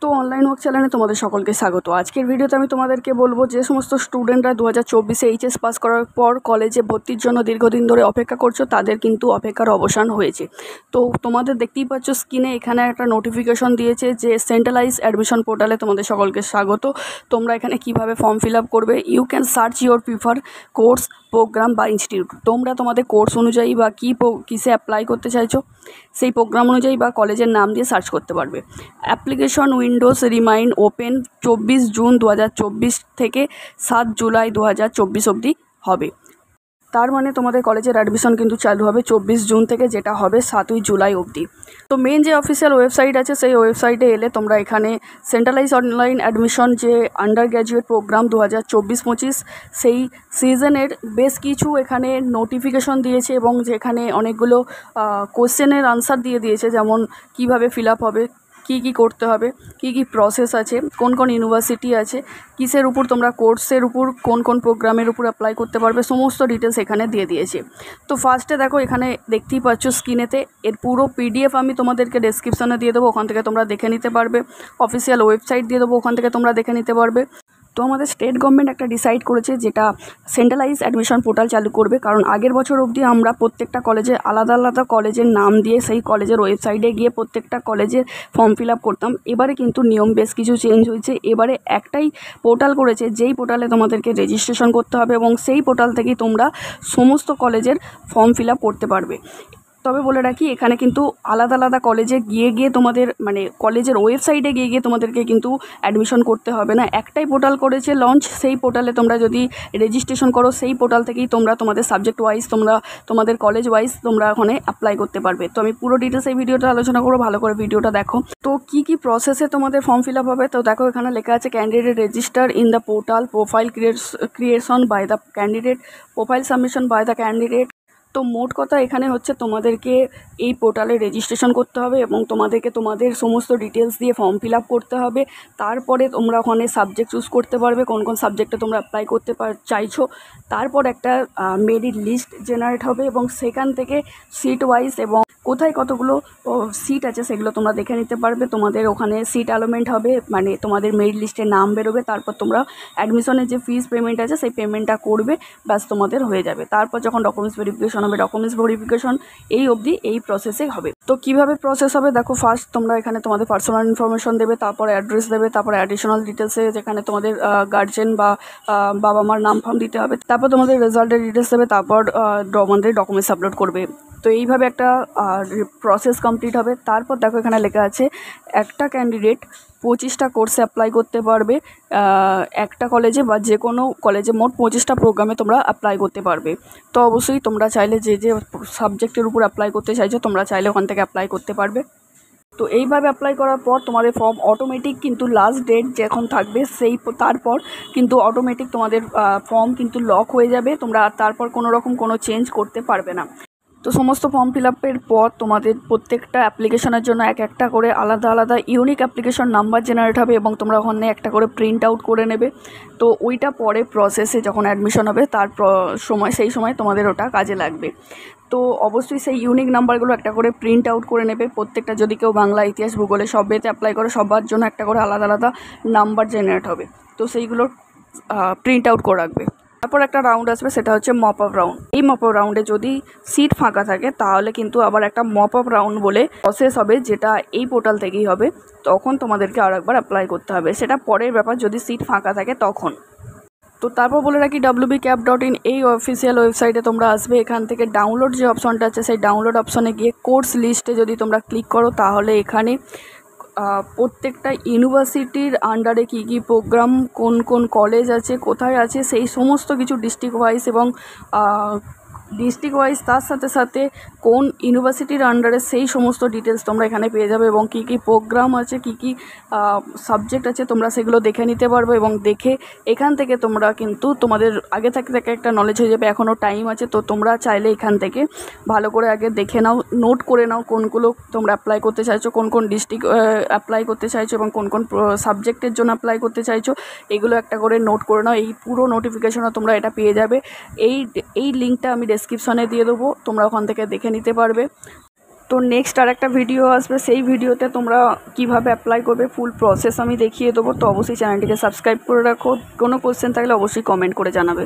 তো online work চ্যানেলে তোমাদের সকলকে স্বাগত। আজকের ভিডিওতে আমি তোমাদেরকে বলবো যে সমস্ত স্টুডেন্টরা 2024-এ এইচএস পাস করার পর কলেজে ভর্তির জন্য দীর্ঘদিন ধরে অপেক্ষা করছো, তাদের কিন্তু অপেক্ষার অবসান হয়েছে। তো তোমাদের দেখতেই পাচ্ছ স্ক্রিনে এখানে একটা নোটিফিকেশন দিয়েছে যে সেন্ট্রালাইজ অ্যাডমিশন পোর্টালে তোমাদের সকলকে স্বাগত। তোমরা এখানে কিভাবে ফর্ম ফিল আপ করবে, you can search your prefer course, program বা ইনস্টিটিউট। তোমরা তোমাদের কোর্স অনুযায়ী বা কিসে অ্যাপ্লাই করতে চাইছো সেই প্রোগ্রাম অনুযায়ী বা কলেজের নাম দিয়ে সার্চ করতে পারবে। Application Windows remain open 24 June 2024 থেকে 7 জুলাই 2024 অবধি হবে। তার মানে তোমাদের কলেজের অ্যাডমিশন কিন্তু চালু হবে 24 জুন থেকে, যেটা হবে 7ই জুলাই অবধি। তো মেন যে অফিসিয়াল ওয়েবসাইট আছে সেই ওয়েবসাইটে এলে তোমরা এখানে সেন্ট্রালাইজ অনলাইন অ্যাডমিশন যে আন্ডার গ্র্যাজুয়েট প্রোগ্রাম 2024-25 সেই সিজনের বেশ কিছু এখানে নোটিফিকেশন দিয়েছে এবং যেখানে অনেকগুলো কোশ্চেনের আনসার দিয়ে দিয়েছে, যেমন কিভাবে ফিল আপ হবে, কী করতে হবে, কী প্রসেস আছে, কোন ইউনিভার্সিটি আছে, কিসের উপর তোমরা কোর্সের উপর কোন প্রোগ্রামের উপর অ্যাপ্লাই করতে পারবে, সমস্ত ডিটেলস এখানে দিয়ে দিয়েছে। তো ফার্স্টে দেখো এখানে দেখতেই পাচ্ছ স্ক্রিনেতে এর পুরো পিডিএফ আমি তোমাদেরকে ডেসক্রিপশানে দিয়ে দেবো, ওখান থেকে তোমরা দেখে নিতে পারবে। অফিসিয়াল ওয়েবসাইট দিয়ে দেবো, ওখান থেকে তোমরা দেখে নিতে পারবে। তো আমাদের স্টেট গভর্নমেন্ট একটা ডিসাইড করেছে যেটা সেন্ট্রালাইজ অ্যাডমিশন পোর্টাল চালু করবে, কারণ আগের বছর অবধি আমরা প্রত্যেকটা কলেজে আলাদা আলাদা কলেজের নাম দিয়ে সেই কলেজের ওয়েবসাইটে গিয়ে প্রত্যেকটা কলেজের ফর্ম ফিল আপ করতাম। এবারে কিন্তু নিয়ম বেশ কিছু চেঞ্জ হয়েছে। এবারে একটাই পোর্টাল করেছে, যেই পোর্টালে তোমাদেরকে রেজিস্ট্রেশন করতে হবে এবং সেই পোর্টাল থেকেই তোমরা সমস্ত কলেজের ফর্ম ফিল আপ করতে পারবে। তবে বলে রাখি, এখানে কিন্তু আলাদা আলাদা কলেজে গিয়ে তোমাদের মানে কলেজের ওয়েবসাইটে গিয়ে তোমাদেরকে কিন্তু অ্যাডমিশন করতে হবে না। একটাই পোর্টাল করেছে লঞ্চ, সেই পোর্টালে তোমরা যদি রেজিস্ট্রেশন করো সেই পোর্টাল থেকেই তোমরা তোমাদের সাবজেক্ট ওয়াইজ তোমাদের কলেজ ওয়াইজ তোমরা ওখানে অ্যাপ্লাই করতে পারবে। তো আমি পুরো ডিটেলস এই ভিডিওটা আলোচনা করবো, ভালো করে ভিডিওটা দেখো। তো কী প্রসেসে তোমাদের ফর্ম ফিল আপ হবে, তো দেখো এখানে লেখা আছে candidate register in the portal, profile creation by the candidate, profile submission by the candidate. তো মোট কথা এখানে হচ্ছে তোমাদেরকে এই পোর্টালে রেজিস্ট্রেশন করতে হবে এবং তোমাদেরকে তোমাদের সমস্ত ডিটেলস দিয়ে ফর্ম ফিল আপ করতে হবে। তারপরে তোমরা ওখানে সাবজেক্ট চুজ করতে পারবে কোন সাবজেক্টে তোমরা অ্যাপ্লাই করতে চাইছো। তারপর একটা মেরিট লিস্ট জেনারেট হবে এবং সেখান থেকে সিট ওয়াইজ এবং কোথায় কতগুলো সিট আছে সেগুলো তোমরা দেখে নিতে পারবে। তোমাদের ওখানে সিট অ্যালটমেন্ট হবে, মানে তোমাদের মেরিট লিস্টে নাম বেরোবে। তারপর তোমরা অ্যাডমিশনের যে ফিস পেমেন্ট আছে সেই পেমেন্টটা করবে, ব্যাস তোমাদের হয়ে যাবে। তারপর যখন ডকুমেন্টস ভেরিফিকেশন হবে, ডকুমেন্টস ভেরিফিকেশন এই অবধি এই প্রসেসে হবে। তো কিভাবে প্রসেস হবে দেখো, ফার্স্ট তোমরা এখানে তোমাদের পার্সোনাল ইনফরমেশন দেবে, তারপরে অ্যাড্রেস দেবে, তারপরে অ্যাডিশনাল ডিটেলসে যেখানে তোমাদের গার্জেন বা বাবা মার নাম ফার্ম দিতে হবে, তারপর তোমাদের রেজাল্টের ডিটেলস দেবে, তারপর আমাদের ডকুমেন্টস আপলোড করবে। তো এইভাবে একটা প্রসেস কমপ্লিট হবে। তারপর দেখো এখানে লেখা আছে একটা ক্যান্ডিডেট 25টা কোর্সে অ্যাপ্লাই করতে পারবে একটা কলেজে বা যে কোনো কলেজে, মোট 25টা প্রোগ্রামে তোমরা অ্যাপ্লাই করতে পারবে। তো অবশ্যই তোমরা চাইলে যে সাবজেক্টের উপর অ্যাপ্লাই করতে চাইছো তোমরা চাইলে ওখান থেকে অ্যাপ্লাই করতে পারবে। তো এইভাবে অ্যাপ্লাই করার পর তোমাদের ফর্ম অটোমেটিক কিন্তু লাস্ট ডেট যখন থাকবে তারপর কিন্তু অটোমেটিক তোমাদের ফর্ম কিন্তু লক হয়ে যাবে, তোমরা তারপর কোনো চেঞ্জ করতে পারবে না। তো সমস্ত ফর্ম ফিল আপের পর তোমাদের প্রত্যেকটা অ্যাপ্লিকেশনের জন্য একটা করে আলাদা আলাদা ইউনিক অ্যাপ্লিকেশন নাম্বার জেনারেট হবে এবং তোমরা ওখানে একটা করে প্রিন্ট আউট করে নেবে। তো ওইটা পরে প্রসেসে যখন অ্যাডমিশন হবে তার সেই সময় তোমাদের ওটা কাজে লাগবে। তো অবশ্যই সেই ইউনিক নাম্বারগুলো একটা করে প্রিন্ট আউট করে নেবে। প্রত্যেকটা যদি কেউ বাংলা, ইতিহাস, ভূগোলে সবেতে অ্যাপ্লাই করে সবার জন্য একটা করে আলাদা আলাদা নাম্বার জেনারেট হবে। তো সেইগুলো প্রিন্ট আউট করে রাখবে। তারপর একটা রাউন্ড আসবে, সেটা হচ্ছে মপ আপ রাউন্ড। এই মপ আপ রাউন্ডে যদি সিট ফাঁকা থাকে তাহলে কিন্তু আবার একটা মপ আপ রাউন্ড বলে প্রসেস হবে, যেটা এই পোর্টাল থেকেই হবে। তখন তোমাদেরকে আর একবার অ্যাপ্লাই করতে হবে, সেটা পরের ব্যাপার যদি সিট ফাঁকা থাকে তখন। তো তারপর বলে রাখি wbcap.in এই অফিসিয়াল ওয়েবসাইটে তোমরা আসবে, এখান থেকে ডাউনলোড যে অপশনটা আছে সেই ডাউনলোড অপশনে গিয়ে কোর্স লিস্টে যদি তোমরা ক্লিক করো তাহলে এখানে প্রত্যেকটা ইউনিভার্সিটির আন্ডারে কী প্রোগ্রাম, কোন কলেজ আছে, কোথায় আছে, সেই সমস্ত কিছু ডিস্ট্রিক্ট ওয়াইজ এবং তার সাথে সাথে কোন ইউনিভার্সিটির আন্ডারে সেই সমস্ত ডিটেলস তোমরা এখানে পেয়ে যাবে এবং কী প্রোগ্রাম আছে, কী সাবজেক্ট আছে তোমরা সেগুলো দেখে নিতে পারবে। এবং দেখে এখান থেকে তোমরা কিন্তু তোমাদের আগে থেকে একটা নলেজ হয়ে যাবে, এখনও টাইম আছে। তো তোমরা চাইলে এখান থেকে ভালো করে আগে দেখে নাও, নোট করে নাও কোনগুলো তোমরা অ্যাপ্লাই করতে চাইছো, কোন ডিস্ট্রিক্ট অ্যাপ্লাই করতে চাইছো এবং কোন সাবজেক্টের জন্য অ্যাপ্লাই করতে চাইছো, এগুলো একটা করে নোট করে নাও। এই পুরো নোটিফিকেশনও তোমরা এটা পেয়ে যাবে। এই লিঙ্কটা আমি ডেসক্রিপশনে দিয়ে দেবো, তোমরা ওখান থেকে দেখে নিতে পারবে। তো নেক্সট আর একটা ভিডিও আসবে, সেই ভিডিওতে তোমরা কিভাবে অ্যাপ্লাই করবে ফুল প্রসেস আমি দেখিয়ে দেবো। তো অবশ্যই চ্যানেলটিকে সাবস্ক্রাইব করে রাখো। কোনো কোশ্চেন থাকলে অবশ্যই কমেন্ট করে জানাবে।